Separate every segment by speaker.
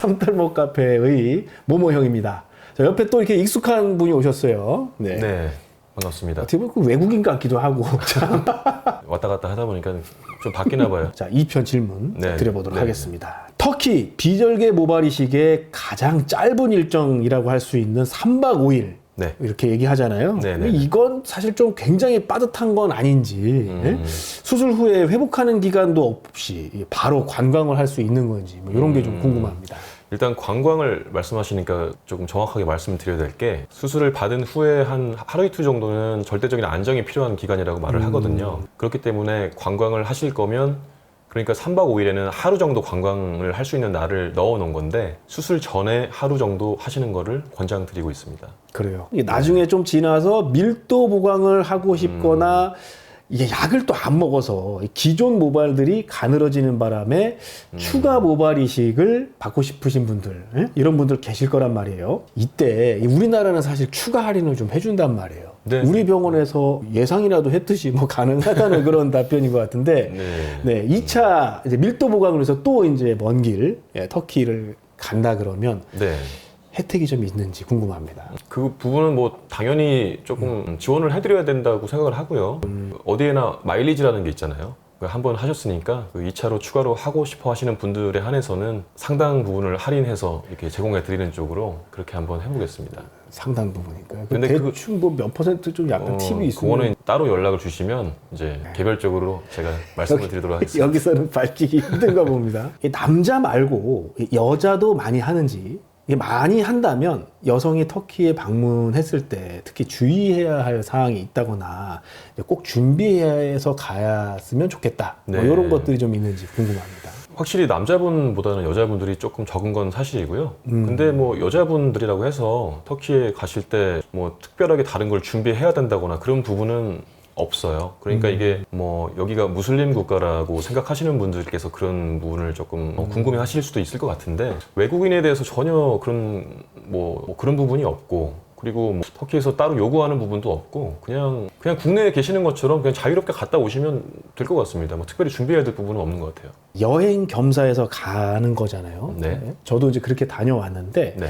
Speaker 1: 상탈모 카페의 모모형입니다. 자, 옆에 또 이렇게 익숙한 분이 오셨어요. 네.
Speaker 2: 네, 반갑습니다.
Speaker 1: 어떻게 보면 외국인 같기도 하고.
Speaker 2: 왔다 갔다 하다 보니까 좀 바뀌나 봐요.
Speaker 1: 자, 2편 질문
Speaker 2: 네.
Speaker 1: 드려보도록
Speaker 2: 네.
Speaker 1: 하겠습니다. 터키 비절개 모발이식의 가장 짧은 일정이라고 할 수 있는 3박 5일.
Speaker 2: 네.
Speaker 1: 이렇게 얘기하잖아요.
Speaker 2: 네,
Speaker 1: 근데
Speaker 2: 네.
Speaker 1: 이건 사실 좀 굉장히 빠듯한 건 아닌지, 예? 수술 후에 회복하는 기간도 없이 바로 관광을 할 수 있는 건지, 뭐 이런 게 좀 궁금합니다.
Speaker 2: 일단 관광을 말씀하시니까 조금 정확하게 말씀드려야 될 게 수술을 받은 후에 한 하루 이틀 정도는 절대적인 안정이 필요한 기간이라고 말을 하거든요. 그렇기 때문에 관광을 하실 거면 그러니까 3박 5일에는 하루 정도 관광을 할 수 있는 날을 넣어 놓은 건데 수술 전에 하루 정도 하시는 거를 권장드리고 있습니다.
Speaker 1: 그래요. 이게 나중에 좀 지나서 밀도 보강을 하고 싶거나 이게 약을 또 안 먹어서 기존 모발들이 가늘어지는 바람에 추가 모발 이식을 받고 싶으신 분들, 예? 이런 분들 계실 거란 말이에요. 이때 우리나라는 사실 추가 할인을 좀 해준단 말이에요.
Speaker 2: 네.
Speaker 1: 우리 병원에서 예상이라도 했듯이 뭐 가능하다는 그런 답변인 것 같은데,
Speaker 2: 네.
Speaker 1: 네, 2차 이제 밀도 보강을 해서 또 이제 먼 길, 예, 터키를 간다 그러면
Speaker 2: 네.
Speaker 1: 혜택이 좀 있는지 궁금합니다.
Speaker 2: 그 부분은 뭐 당연히 조금 지원을 해드려야 된다고 생각을 하고요. 어디에나 마일리지라는 게 있잖아요. 한번 하셨으니까 그 2차로 추가로 하고 싶어 하시는 분들에 한해서는 상당 부분을 할인해서 이렇게 제공해 드리는 쪽으로 그렇게 한번 해보겠습니다.
Speaker 1: 상당 부분이니까요.
Speaker 2: 근데
Speaker 1: 대충 뭐 몇 퍼센트 좀 약간 팁이 있으면
Speaker 2: 그거는 따로 연락을 주시면 이제 개별적으로 제가 말씀을 드리도록 하겠습니다.
Speaker 1: 여기서는 밝히기 힘든가 봅니다. 이 남자 말고 이 여자도 많이 하는지, 이게 많이 한다면 여성이 터키에 방문했을 때 특히 주의해야 할 사항이 있다거나 꼭 준비해서 가야으면 좋겠다. 뭐
Speaker 2: 네.
Speaker 1: 이런 것들이 좀 있는지 궁금합니다.
Speaker 2: 확실히 남자분보다는 여자분들이 조금 적은 건 사실이고요. 근데 뭐 여자분들이라고 해서 터키에 가실 때 뭐 특별하게 다른 걸 준비해야 된다거나 그런 부분은 없어요. 그러니까 이게 뭐 여기가 무슬림 국가라고 생각하시는 분들께서 그런 부분을 조금 궁금해 하실 수도 있을 것 같은데 외국인에 대해서 전혀 그런 뭐 그런 부분이 없고 그리고 뭐 터키에서 따로 요구하는 부분도 없고 그냥 국내에 계시는 것처럼 그냥 자유롭게 갔다 오시면 될 것 같습니다. 뭐 특별히 준비해야 될 부분은 없는 것 같아요.
Speaker 1: 여행 겸사해서 가는 거잖아요.
Speaker 2: 네.
Speaker 1: 저도 이제 그렇게 다녀왔는데
Speaker 2: 네.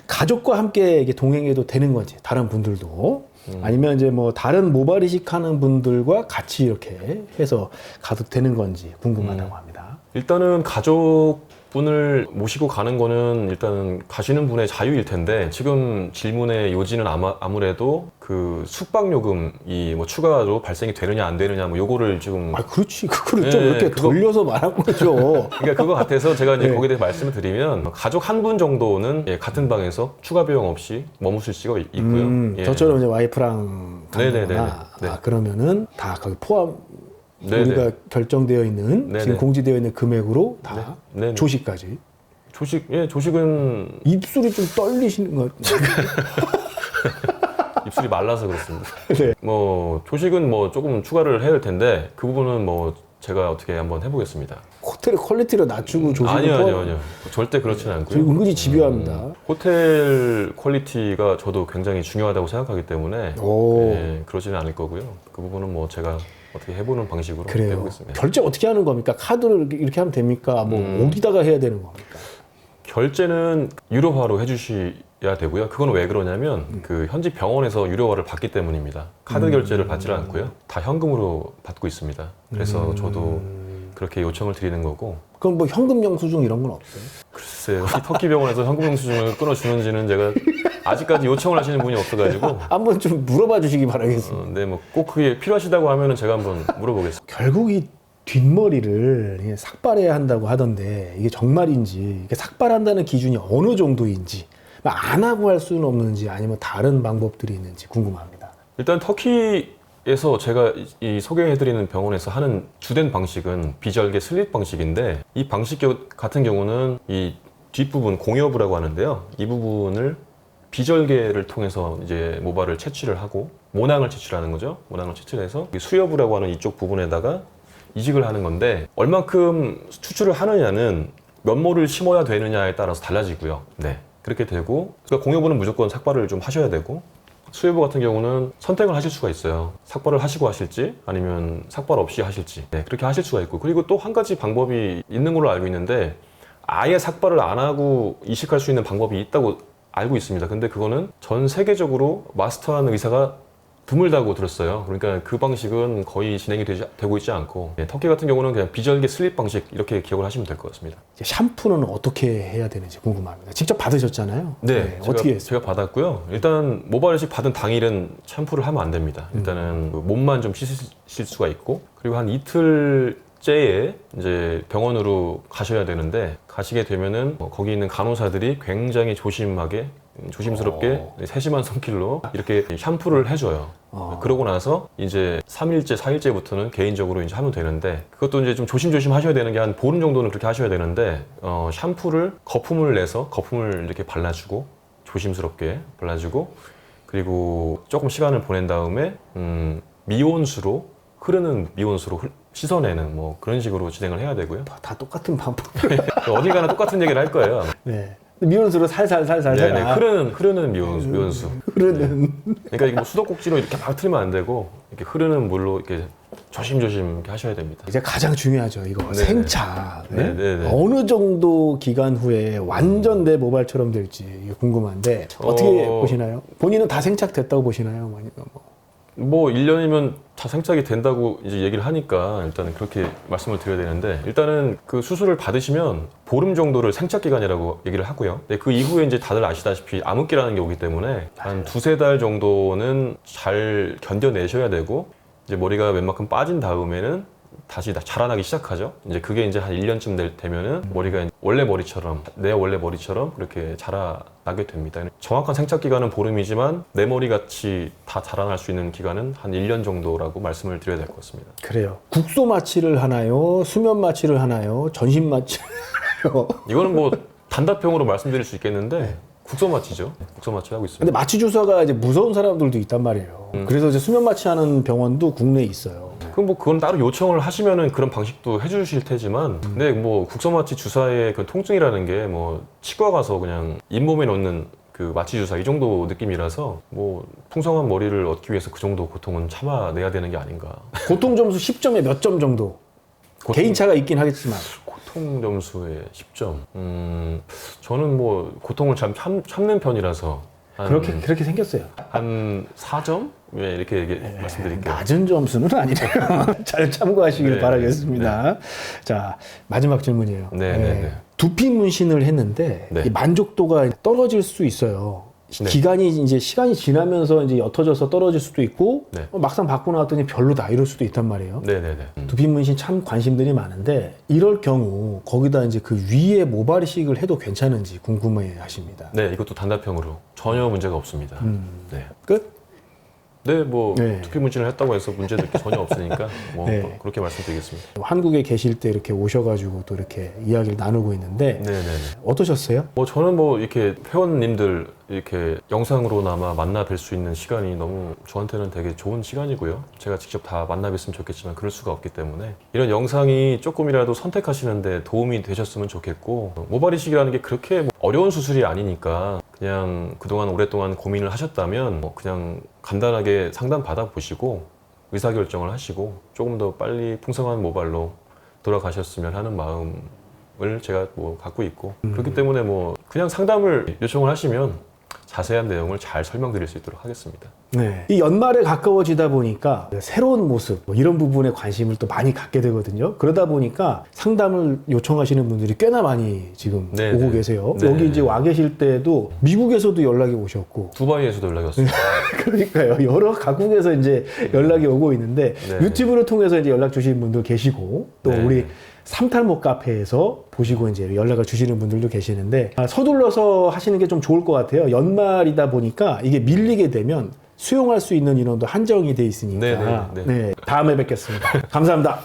Speaker 1: 가족과 함께 이게 동행해도 되는 건지, 다른 분들도 아니면 이제 뭐 다른 모발 이식하는 분들과 같이 이렇게 해서 가도 되는 건지 궁금하다고 합니다.
Speaker 2: 일단은 가족분을 모시고 가는 거는 일단은 가시는 분의 자유일 텐데 지금 질문의 요지는 아무래도 그 숙박요금이 뭐 추가로 발생이 되느냐 안 되느냐 뭐 요거를 지금
Speaker 1: 아, 그렇지. 그거를
Speaker 2: 네,
Speaker 1: 좀 이렇게
Speaker 2: 그거-
Speaker 1: 돌려서 말한 거죠.
Speaker 2: 그러니까 그거 같아서 제가 이제
Speaker 1: 네.
Speaker 2: 거기에 대해 말씀을 드리면 가족 한 분 정도는 예, 같은 방에서 추가 비용 없이 머무실 수가 있고요. 예.
Speaker 1: 저처럼 이제 와이프랑
Speaker 2: 네네네네.
Speaker 1: 간다거나
Speaker 2: 네.
Speaker 1: 그러면은 다 거기 포함
Speaker 2: 네네.
Speaker 1: 우리가 결정되어 있는
Speaker 2: 네네.
Speaker 1: 지금 공지되어 있는 금액으로 다
Speaker 2: 네네.
Speaker 1: 조식까지.
Speaker 2: 조식은
Speaker 1: 입술이 좀 떨리시는 것 같아요.
Speaker 2: 입술이 말라서 그렇습니다.
Speaker 1: 네.
Speaker 2: 뭐 조식은 뭐 조금 추가를 해야 될 텐데 그 부분은 뭐 제가 어떻게 한번 해보겠습니다.
Speaker 1: 호텔의 퀄리티를 낮추고 조식을
Speaker 2: 아니요. 절대 그렇지는
Speaker 1: 저희
Speaker 2: 않고요.
Speaker 1: 은근히 집요합니다.
Speaker 2: 호텔 퀄리티가 저도 굉장히 중요하다고 생각하기 때문에
Speaker 1: 오.
Speaker 2: 예, 그러지는 않을 거고요. 그 부분은 뭐 제가 어떻게 해보는 방식으로
Speaker 1: 그래요.
Speaker 2: 해보겠습니다.
Speaker 1: 결제 어떻게 하는 겁니까? 카드를 이렇게 하면 됩니까? 뭐 어디다가 해야 되는 겁니까?
Speaker 2: 결제는 유료화로 해주셔야 되고요. 그건 왜 그러냐면 그 현지 병원에서 유료화를 받기 때문입니다. 카드 결제를 받지를 않고요. 다 현금으로 받고 있습니다. 그래서 저도 그렇게 요청을 드리는 거고.
Speaker 1: 그럼 뭐 현금 영수증 이런 건 없어요?
Speaker 2: 글쎄요. 이 터키 병원에서 현금 영수증을 끊어주는지는 제가 아직까지 요청을 하시는 분이 없어가지고.
Speaker 1: 한번 좀 물어봐 주시기 바라겠습니다.
Speaker 2: 네, 뭐 꼭 그게 필요하시다고 하면은 제가 한번 물어보겠습니다.
Speaker 1: 결국 이 뒷머리를 이게 삭발해야 한다고 하던데 이게 정말인지, 이게 삭발한다는 기준이 어느 정도인지, 안 하고 할 수는 없는지 아니면 다른 방법들이 있는지 궁금합니다.
Speaker 2: 일단 터키에서 제가 이 소개해드리는 병원에서 하는 주된 방식은 비절개 슬립 방식인데 이 방식 같은 경우는 이 뒷부분 공여부라고 하는데요. 이 부분을 비절개를 통해서 이제 모발을 채취를 하고 모낭을 채취하는 거죠. 모낭을 채취해서 수여부라고 하는 이쪽 부분에다가 이식을 하는 건데 얼만큼 추출을 하느냐는 면모를 심어야 되느냐에 따라서 달라지고요. 네, 그렇게 되고 그러니까 공여부는 무조건 삭발을 좀 하셔야 되고 수여부 같은 경우는 선택을 하실 수가 있어요. 삭발을 하시고 하실지 아니면 삭발 없이 하실지. 네, 그렇게 하실 수가 있고 그리고 또 한 가지 방법이 있는 걸로 알고 있는데 아예 삭발을 안 하고 이식할 수 있는 방법이 있다고 알고 있습니다. 근데 그거는 전 세계적으로 마스터하는 의사가 드물다고 들었어요. 그러니까 그 방식은 거의 진행이 되고 있지 않고, 터키 같은 경우는 그냥 비절개 슬립 방식 이렇게 기억을 하시면 될 것 같습니다.
Speaker 1: 이제 샴푸는 어떻게 해야 되는지 궁금합니다. 직접 받으셨잖아요?
Speaker 2: 네,
Speaker 1: 어떻게 했어요?
Speaker 2: 제가 받았고요. 일단 모발 이식 받은 당일은 샴푸를 하면 안 됩니다. 일단은 그 몸만 좀 씻으실 수가 있고, 그리고 한 이틀째에 이제 병원으로 가셔야 되는데, 가시게 되면은 거기 있는 간호사들이 굉장히 조심스럽게 세심한 손길로 이렇게 샴푸를 해줘요. 그러고 나서 이제 3일째, 4일째부터는 개인적으로 이제 하면 되는데, 그것도 이제 좀 조심조심 하셔야 되는 게 한 보름 정도는 그렇게 하셔야 되는데, 샴푸를 거품을 내서 거품을 이렇게 발라주고, 조심스럽게 발라주고, 그리고 조금 시간을 보낸 다음에 흐르는 미온수로 씻어내는 뭐 그런 식으로 진행을 해야 되고요.
Speaker 1: 다 똑같은 방법.
Speaker 2: 어디가나 똑같은 얘기를 할 거예요.
Speaker 1: 네. 미온수로 살살살살.
Speaker 2: 네네. 흐르는 미온수.
Speaker 1: 흐르는.
Speaker 2: 그러니까 이게 뭐 수도꼭지로 이렇게 막 틀면 안 되고, 이렇게 흐르는 물로 이렇게 조심조심 이렇게 하셔야 됩니다.
Speaker 1: 이제 가장 중요하죠. 이거
Speaker 2: 네네.
Speaker 1: 생차. 네?
Speaker 2: 네네네.
Speaker 1: 어느 정도 기간 후에 완전 내 모발처럼 될지 이게 궁금한데 어떻게 보시나요? 본인은 다 생착됐다고 보시나요? 아니면
Speaker 2: 뭐 1년이면 다 생착이 된다고 이제 얘기를 하니까 일단은 그렇게 말씀을 드려야 되는데, 일단은 그 수술을 받으시면 보름 정도를 생착 기간이라고 얘기를 하고요. 근데 그 이후에 이제 다들 아시다시피 암흑기라는 게 오기 때문에 한 2-3달 정도는 잘 견뎌내셔야 되고, 이제 머리가 웬만큼 빠진 다음에는 다시 자라나기 시작하죠. 이제 그게 이제 한 1년쯤 되면은 머리가 내 원래 머리처럼 그렇게 자라나게 됩니다. 정확한 생착 기간은 보름이지만 내 머리 같이 다 자라날 수 있는 기간은 한 1년 정도라고 말씀을 드려야 될 것 같습니다.
Speaker 1: 그래요. 국소 마취를 하나요? 수면 마취를 하나요? 전신 마취를 하나요?
Speaker 2: 이거는 뭐 단답형으로 말씀드릴 수 있겠는데, 국소 마취죠. 국소 마취 하고 있습니다.
Speaker 1: 근데 마취 주사가 이제 무서운 사람들도 있단 말이에요. 그래서 이제 수면 마취하는 병원도 국내에 있어요.
Speaker 2: 그건 따로 요청을 하시면은 그런 방식도 해주실 테지만, 근데 뭐 국소 마취 주사의 그 통증이라는 게 뭐 치과 가서 그냥 잇몸에 놓는 그 마취 주사 이 정도 느낌이라서, 뭐 풍성한 머리를 얻기 위해서 그 정도 고통은 참아내야 되는 게 아닌가.
Speaker 1: 고통 점수 10점에 몇 점 정도? 개인차가 있긴 하겠지만.
Speaker 2: 고통 점수에 10점. 저는 뭐 고통을 참 참는 편이라서
Speaker 1: 그렇게 생겼어요.
Speaker 2: 한 4점? 네, 이렇게 말씀드릴게요.
Speaker 1: 낮은 점수는 아니네요. 잘 참고하시길
Speaker 2: 네,
Speaker 1: 바라겠습니다. 자, 마지막 질문이에요.
Speaker 2: 네.
Speaker 1: 두피 문신을 했는데
Speaker 2: 네.
Speaker 1: 이 만족도가 떨어질 수 있어요.
Speaker 2: 네.
Speaker 1: 시간이 지나면서 이제 옅어져서 떨어질 수도 있고,
Speaker 2: 네.
Speaker 1: 막상 받고 나왔더니 별로다 이럴 수도 있단 말이에요.
Speaker 2: 네네네.
Speaker 1: 두피 문신 참 관심들이 많은데, 이럴 경우 거기다 이제 그 위에 모발 이식을 해도 괜찮은지 궁금해 하십니다.
Speaker 2: 네, 이것도 단답형으로 전혀 문제가 없습니다. 네.
Speaker 1: 끝?
Speaker 2: 네, 뭐
Speaker 1: 네.
Speaker 2: 두피 문신을 했다고 해서 문제될 게 전혀 없으니까 뭐
Speaker 1: 네.
Speaker 2: 그렇게 말씀드리겠습니다.
Speaker 1: 한국에 계실 때 이렇게 오셔가지고 또 이렇게 이야기를 나누고 있는데
Speaker 2: 네네네.
Speaker 1: 어떠셨어요?
Speaker 2: 뭐 저는 뭐 이렇게 회원님들 이렇게 영상으로나마 만나 뵐 수 있는 시간이 너무 저한테는 되게 좋은 시간이고요. 제가 직접 다 만나 뵀으면 좋겠지만 그럴 수가 없기 때문에 이런 영상이 조금이라도 선택하시는데 도움이 되셨으면 좋겠고, 모발 이식이라는 게 그렇게 뭐 어려운 수술이 아니니까 그냥 그동안 오랫동안 고민을 하셨다면 뭐 그냥 간단하게 상담 받아보시고 의사결정을 하시고 조금 더 빨리 풍성한 모발로 돌아가셨으면 하는 마음을 제가 뭐 갖고 있고, 그렇기 때문에 뭐 그냥 상담을 요청을 하시면 자세한 내용을 잘 설명드릴 수 있도록 하겠습니다.
Speaker 1: 네. 이 연말에 가까워지다 보니까 새로운 모습 뭐 이런 부분에 관심을 또 많이 갖게 되거든요. 그러다 보니까 상담을 요청하시는 분들이 꽤나 많이 지금
Speaker 2: 네,
Speaker 1: 오고
Speaker 2: 네.
Speaker 1: 계세요.
Speaker 2: 네.
Speaker 1: 여기 이제 와 계실 때도 미국에서도 연락이 오셨고,
Speaker 2: 두바이에서도 연락이 왔습니다.
Speaker 1: 그러니까요. 여러 각국에서 이제 연락이 오고 있는데,
Speaker 2: 네.
Speaker 1: 유튜브를 통해서 이제 연락 주시는 분도 계시고, 또
Speaker 2: 네.
Speaker 1: 우리 삼탈모 카페에서 보시고 이제 연락을 주시는 분들도 계시는데, 서둘러서 하시는 게 좀 좋을 것 같아요. 연말이다 보니까 이게 밀리게 되면 수용할 수 있는 인원도 한정이 돼 있으니까.
Speaker 2: 네.
Speaker 1: 네, 다음에 뵙겠습니다. 감사합니다.